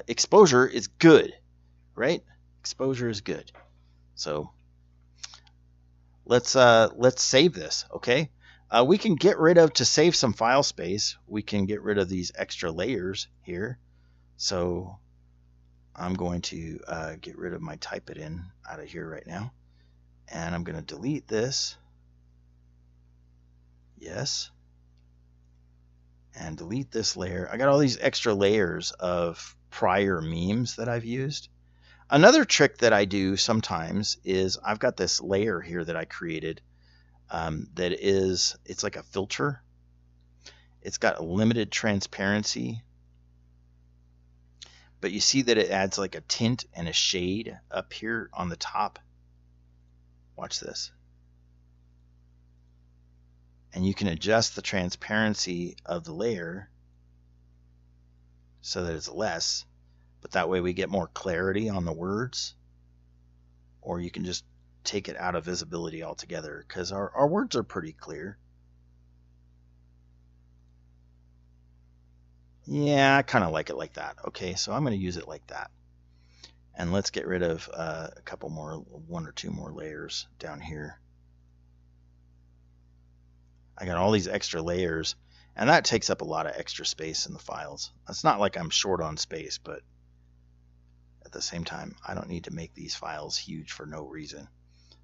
exposure is good, right? Exposure is good. So let's save this, okay? We can get rid of, to save some file space, we can get rid of these extra layers here. So I'm going to get rid of my type it in out of here right now. And I'm going to delete this. Yes. And delete this layer. I got all these extra layers of prior memes that I've used. Another trick that I do sometimes is I've got this layer here that I created it's like a filter. It's got a limited transparency, but you see that it adds like a tint and a shade up here on the top. Watch this. And you can adjust the transparency of the layer so that it's less, but that way we get more clarity on the words. Or you can just take it out of visibility altogether, because our words are pretty clear. Yeah, I kind of like it like that. Okay, so I'm going to use it like that. And let's get rid of a couple more, one or two more layers down here. I got all these extra layers, and that takes up a lot of extra space in the files. It's not like I'm short on space, but at the same time, I don't need to make these files huge for no reason.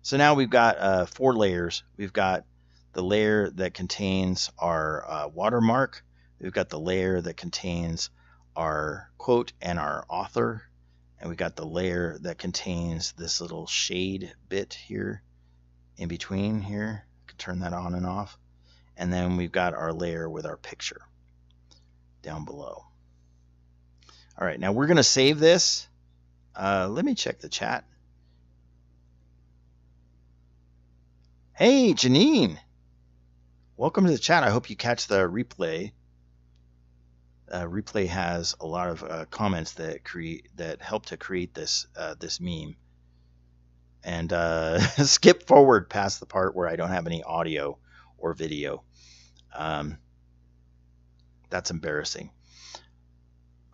So now we've got 4 layers. We've got the layer that contains our watermark. We've got the layer that contains our quote and our author. And we got the layer that contains this little shade bit here in between here. I can turn that on and off. And then we've got our layer with our picture down below. All right, now we're going to save this. Let me check the chat. Hey, Janine. Welcome to the chat. I hope you catch the replay. Replay has a lot of comments that help to create this meme. And skip forward past the part where I don't have any audio or video. That's embarrassing.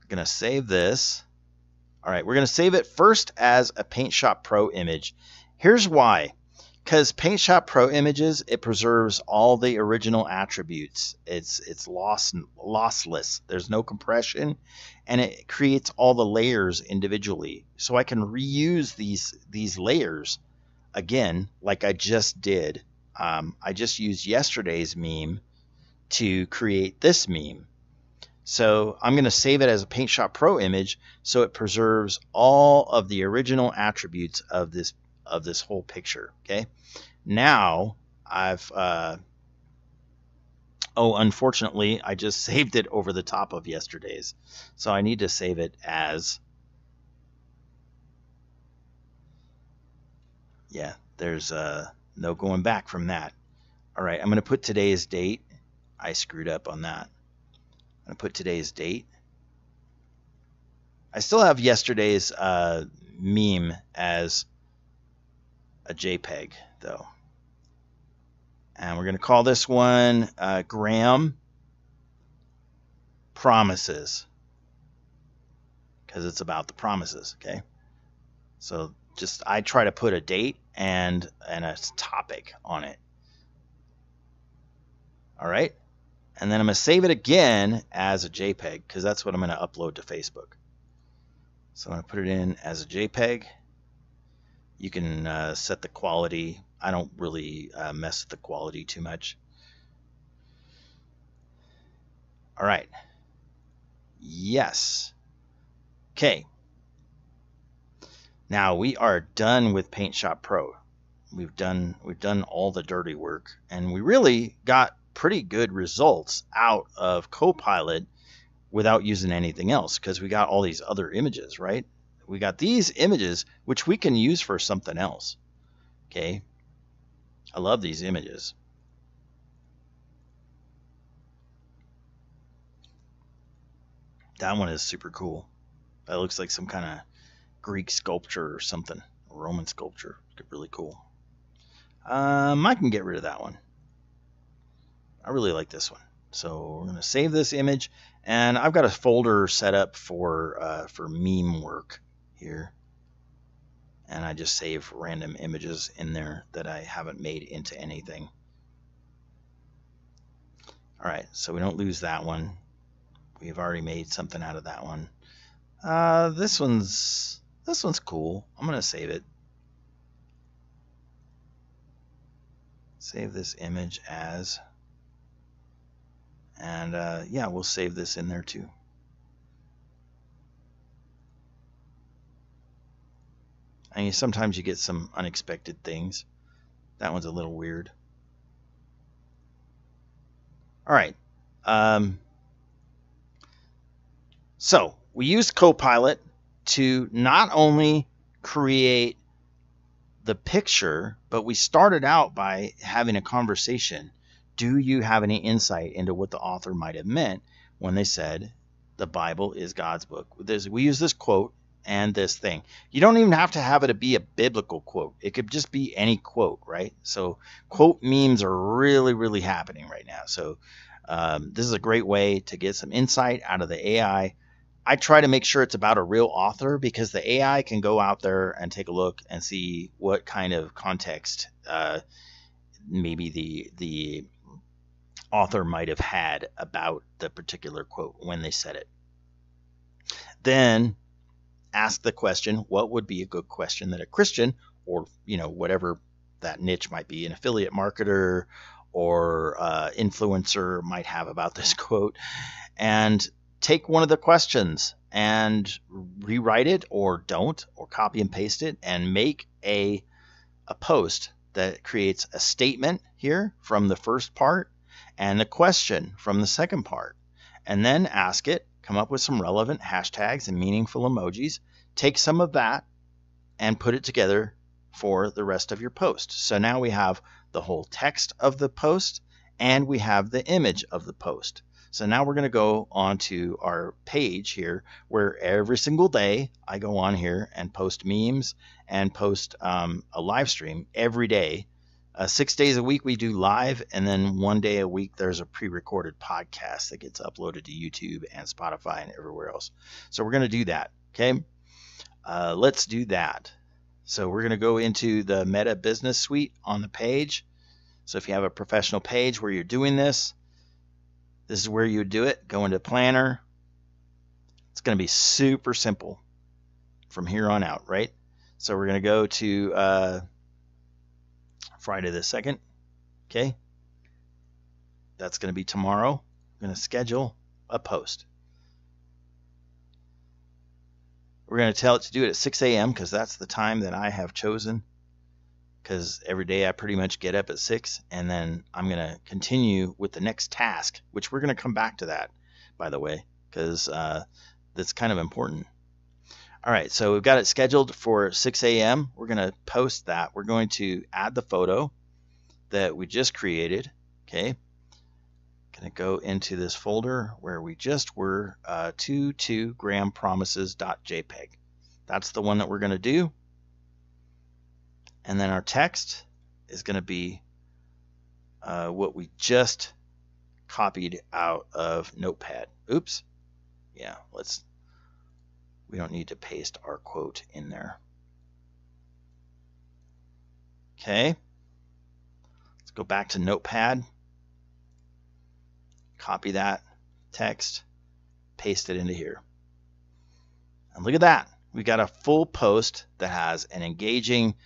I'm going to save this. All right, we're going to save it first as a Paint Shop Pro image. Here's why. Because Paint Shop Pro images, it preserves all the original attributes. It's lossless. There's no compression, and it creates all the layers individually. So I can reuse these layers again, like I just did. I just used yesterday's meme to create this meme. So I'm going to save it as a Paint Shop Pro image, so it preserves all of the original attributes of this whole picture. Okay. Now I've unfortunately I just saved it over the top of yesterday's, so I need to save it as, yeah, there's no going back from that. All right, I'm going to put today's date. I screwed up on that. I'm going to put today's date. I still have yesterday's meme as a JPEG though. And we're going to call this one Graham Promises. because it's about the promises. Okay, so just I try to put a date and a topic on it. All right, and then I'm going to save it again as a JPEG because that's what I'm going to upload to Facebook. So I'm going to put it in as a JPEG. You can set the quality. I don't really mess with the quality too much. All right. Yes. Okay. Now we are done with Paint Shop Pro. We've done all the dirty work, and we really got pretty good results out of Copilot without using anything else because we got all these other images, right? We got these images which we can use for something else. Okay. I love these images. That one is super cool. That looks like some kind of Greek sculpture or something, Roman sculpture. Really cool. I can get rid of that one. I really like this one. So we're going to save this image, and I've got a folder set up for meme work here, and I just save random images in there that I haven't made into anything. All right, so we don't lose that one. We've already made something out of that one. This one's cool. I'm going to save it. Save this image as, and yeah, we'll save this in there too. I mean, sometimes you get some unexpected things. That one's a little weird. All right. So we used Copilot to not only create the picture, but we started out by having a conversation. Do you have any insight into what the author might have meant when they said the Bible is God's book? We use this quote and this thing. You don't even have to have it be a biblical quote. It could just be any quote, right? So quote memes are really, really happening right now. So this is a great way to get some insight out of the AI. I try to make sure it's about a real author because the AI can go out there and take a look and see what kind of context maybe the author might have had about the particular quote when they said it. Then ask the question, what would be a good question that a Christian or, whatever that niche might be, an affiliate marketer or influencer might have about this quote, and take one of the questions and rewrite it or don't, or copy and paste it and make a post that creates a statement here from the first part and the question from the second part. And then ask it, come up with some relevant hashtags and meaningful emojis, take some of that and put it together for the rest of your post. So now we have the whole text of the post and we have the image of the post. So now we're going to go onto our page here where every single day I go on here and post memes and post a live stream every day. 6 days a week we do live, and then 1 day a week there's a pre-recorded podcast that gets uploaded to YouTube and Spotify and everywhere else. So we're going to do that, okay? Let's do that. So we're going to go into the Meta Business Suite on the page. So if you have a professional page where you're doing this, this is where you would do it. Go into Planner. It's going to be super simple from here on out, right? So we're going to go to Friday the 2nd. Okay. That's going to be tomorrow. I'm going to schedule a post. We're going to tell it to do it at 6 a.m. because that's the time that I have chosen. Because every day I pretty much get up at 6, and then I'm going to continue with the next task, which we're going to come back to that, by the way, because that's kind of important. All right, so we've got it scheduled for 6 a.m. We're going to post that. We're going to add the photo that we just created, okay? Going to go into this folder where we just were, 22grampromises.jpg. That's the one that we're going to do. And then our text is going to be what we just copied out of Notepad. Oops. Yeah, let's We don't need to paste our quote in there. Okay. Let's go back to Notepad. Copy that text, paste it into here. And look at that. We got a full post that has an engaging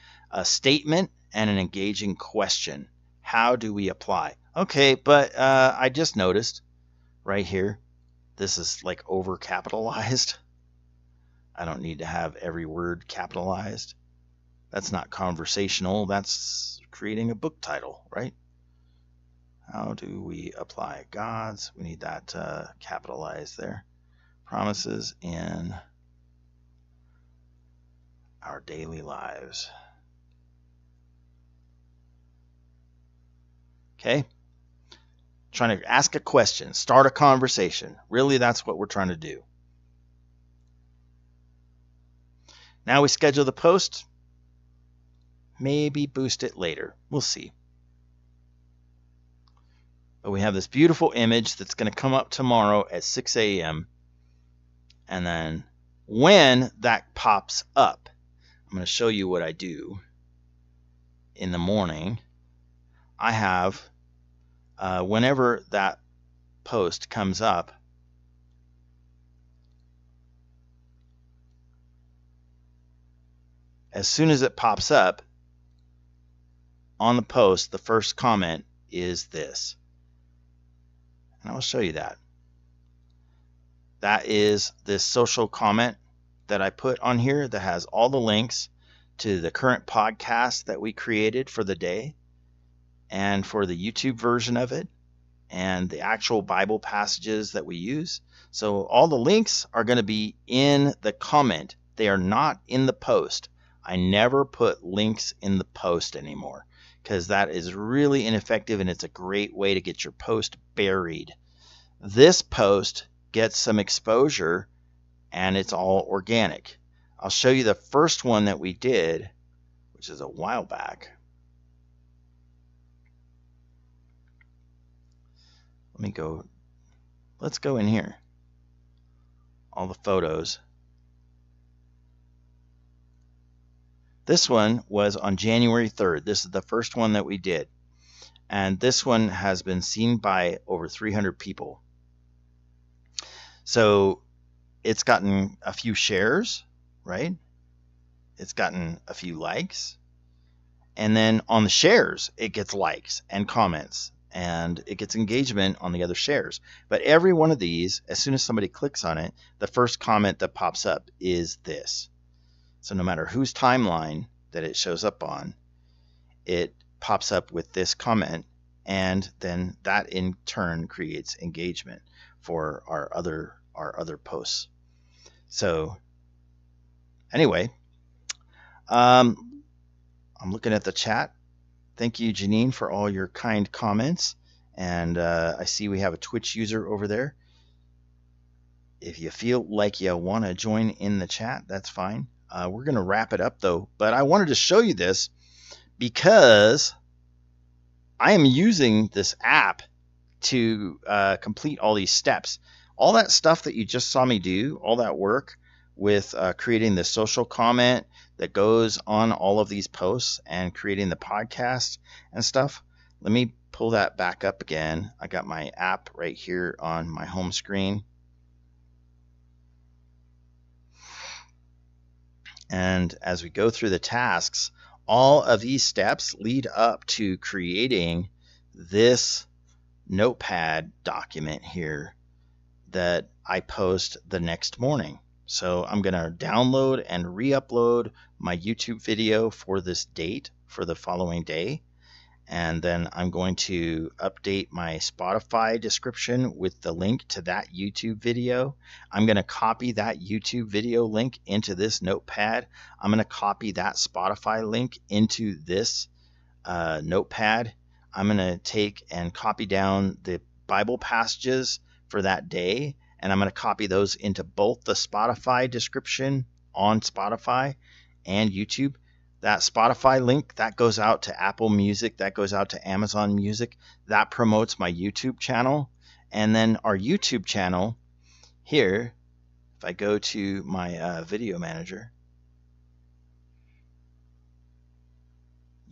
statement and an engaging question. How do we apply? Okay, but I just noticed right here, this is like over capitalized. I don't need to have every word capitalized. That's not conversational. That's creating a book title, right? How do we apply God's? We need that capitalized there. Promises in our daily lives. Okay? Trying to ask a question, start a conversation. Really, that's what we're trying to do. Now we schedule the post. Maybe boost it later. We'll see. But we have this beautiful image that's going to come up tomorrow at 6 a.m. And then when that pops up, I'm going to show you what I do in the morning. I have, whenever that post comes up, as soon as it pops up on the post, the first comment is this. And I'll show you that. That is this social comment that I put on here that has all the links to the current podcast that we created for the day and for the YouTube version of it and the actual Bible passages that we use. So all the links are going to be in the comment. They are not in the post. I never put links in the post anymore because that is really ineffective and it's a great way to get your post buried. This post gets some exposure and it's all organic. I'll show you the first one that we did, which is a while back. Let's go in here. All the photos. This one was on January 3rd. This is the first one that we did. And this one has been seen by over 300 people. So it's gotten a few shares, right? It's gotten a few likes. And then on the shares, it gets likes and comments. And it gets engagement on the other shares. But every one of these, as soon as somebody clicks on it, the first comment that pops up is this. So no matter whose timeline that it shows up on, it pops up with this comment, and then that in turn creates engagement for our other posts. So anyway, I'm looking at the chat. Thank you, Janine, for all your kind comments. And I see we have a Twitch user over there. If you feel like you want to join in the chat, that's fine. We're going to wrap it up, though. But I wanted to show you this because I am using this app to complete all these steps. All that stuff that you just saw me do, all that work with creating the social comment that goes on all of these posts and creating the podcast and stuff. Let me pull that back up again. I got my app right here on my home screen. And as we go through the tasks, all of these steps lead up to creating this notepad document here that I post the next morning. So I'm going to download and re-upload my YouTube video for this date for the following day. And then I'm going to update my Spotify description with the link to that YouTube video. I'm going to copy that YouTube video link into this notepad. I'm going to copy that Spotify link into this notepad. I'm going to take and copy down the Bible passages for that day. And I'm going to copy those into both the Spotify description on Spotify and YouTube. That Spotify link, that goes out to Apple Music, that goes out to Amazon Music. That promotes my YouTube channel. And then our YouTube channel here If I go to my video manager,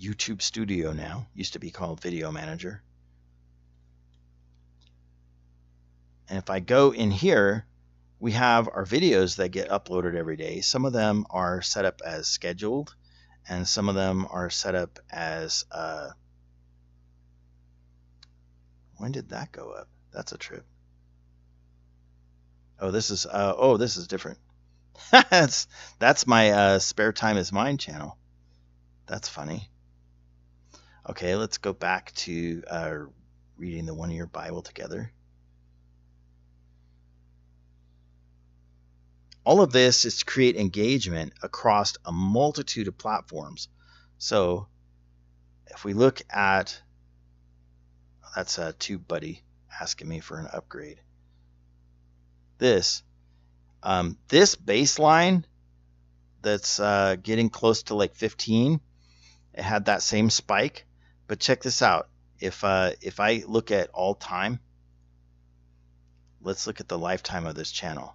YouTube Studio now, used to be called Video Manager. And if I go in here, we have our videos that get uploaded every day. Some of them are set up as scheduled, and some of them are set up as, when did that go up? That's a trip. Oh, this is different. that's my Spare Time is Mine channel. That's funny. Okay, let's go back to reading the 1 Year Bible together. All of this is to create engagement across a multitude of platforms. So if we look at, that's TubeBuddy asking me for an upgrade. This baseline that's getting close to like 15, it had that same spike. But check this out. If I look at all time, let's look at the lifetime of this channel.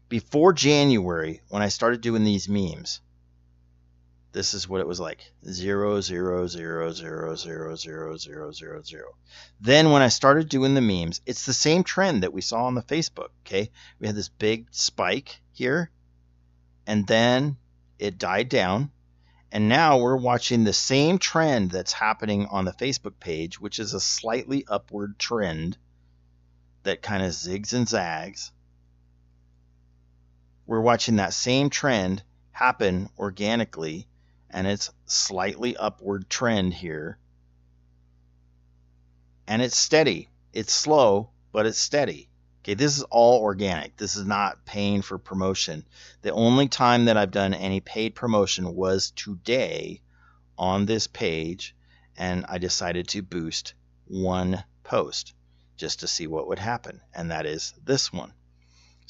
Before January, when I started doing these memes, this is what it was like: 0, 0, 0, 0, 0, 0, 0, 0, 0. Then when I started doing the memes, it's the same trend that we saw on the Facebook. Okay, we had this big spike here, and then it died down, and now we're watching the same trend that's happening on the Facebook page, which is a slightly upward trend that kind of zigs and zags. We're watching that same trend happen organically, and it's slightly upward trend here. And it's steady. It's slow, but it's steady. Okay, this is all organic. This is not paying for promotion. The only time that I've done any paid promotion was today on this page, and I decided to boost one post just to see what would happen, and that is this one.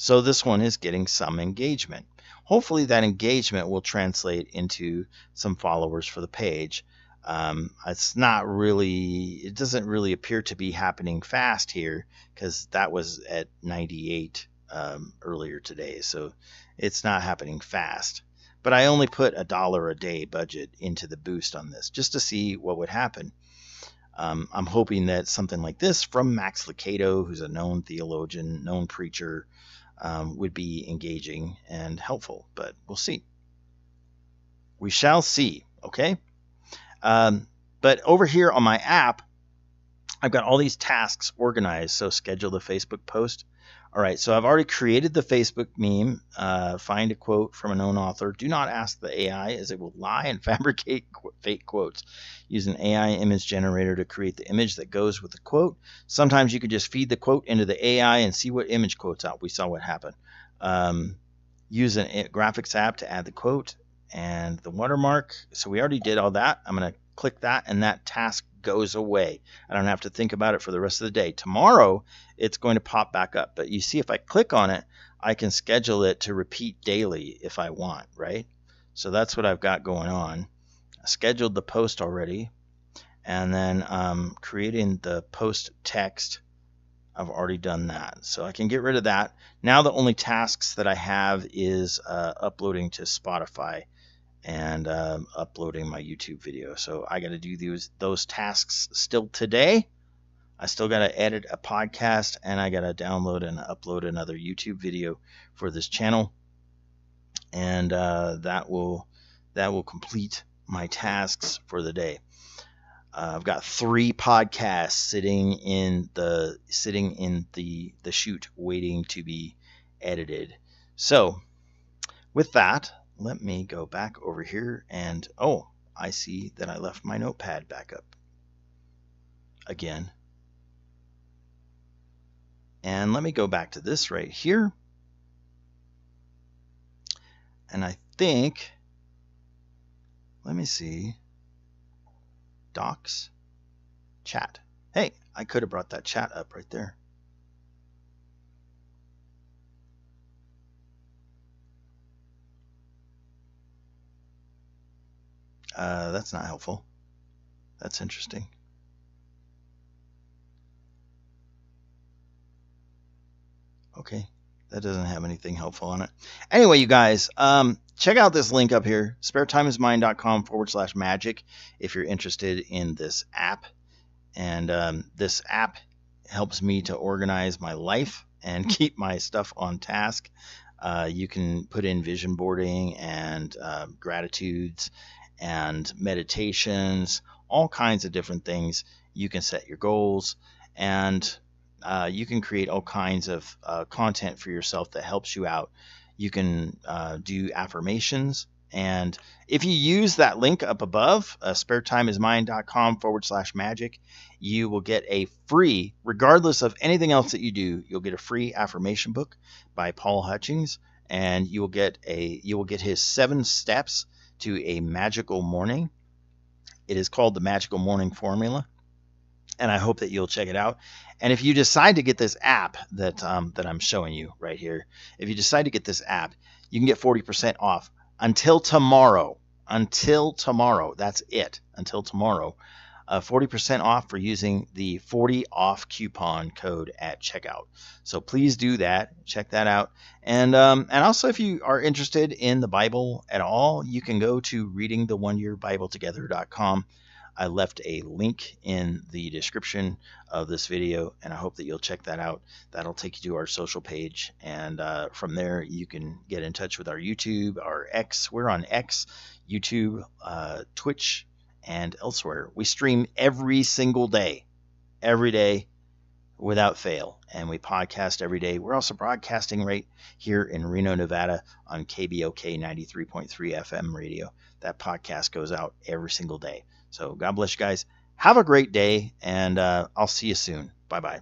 So this one is getting some engagement. Hopefully that engagement will translate into some followers for the page. It's not really, it doesn't really appear to be happening fast here, because that was at 98 earlier today. So it's not happening fast. But I only put $1 a day budget into the boost on this just to see what would happen. I'm hoping that something like this from Max Lucado, who's a known theologian, known preacher, would be engaging and helpful, but we'll see. We shall see, okay? But over here on my app, I've got all these tasks organized. So schedule the Facebook post. All right, so I've already created the Facebook meme. Find a quote from a known author. Do not ask the AI, as it will lie and fabricate fake quotes. Use an AI image generator to create the image that goes with the quote. Sometimes you could just feed the quote into the AI and see what image quotes out. We saw what happened. Use a graphics app to add the quote and the watermark. So we already did all that. I'm going to click that, and that task goes away. I don't have to think about it for the rest of the day. Tomorrow, it's going to pop back up. But you see, if I click on it, I can schedule it to repeat daily if I want, right? So that's what I've got going on. I scheduled the post already, and then creating the post text, I've already done that. So I can get rid of that. Now the only tasks that I have is uploading to Spotify and uploading my YouTube video. So I got to do those tasks still today. I still got to edit a podcast, and I got to download and upload another YouTube video for this channel, and that will complete my tasks for the day. I've got 3 podcasts sitting in the chute waiting to be edited. So with that, let me go back over here, and I see that I left my notepad back up again. And let me go back to this right here. And I think, let me see, docs, chat. Hey, I could have brought that chat up right there. That's not helpful. That's interesting. Okay. That doesn't have anything helpful on it. Anyway, you guys, check out this link up here, sparetimeismine.com/magic, if you're interested in this app. And this app helps me to organize my life and keep my stuff on task. You can put in vision boarding and gratitudes and meditations, all kinds of different things. You can set your goals, and you can create all kinds of content for yourself that helps you out. You can do affirmations. And if you use that link up above, sparetimeismine.com/magic, you will get a free, regardless of anything else that you do, you'll get a free affirmation book by Paul Hutchings, and you will get his 7 steps to a magical morning. It is called the Magical Morning Formula, and I hope that you'll check it out. And if you decide to get this app that I'm showing you right here, if you decide to get this app, you can get 40% off until tomorrow. Until tomorrow. That's it. Until tomorrow. 40% off for using the 40 off coupon code at checkout. So please do that. Check that out. And also, if you are interested in the Bible at all, you can go to readingtheoneyearbibletogethers.com. I left a link in the description of this video, and I hope that you'll check that out. That'll take you to our social page, and from there you can get in touch with our YouTube, our X. We're on X, YouTube, Twitch, and elsewhere. We stream every single day, every day without fail, and we podcast every day. We're also broadcasting right here in Reno, Nevada on KBOK 93.3 FM radio. That podcast goes out every single day. So God bless you guys. Have a great day, and I'll see you soon. Bye-bye.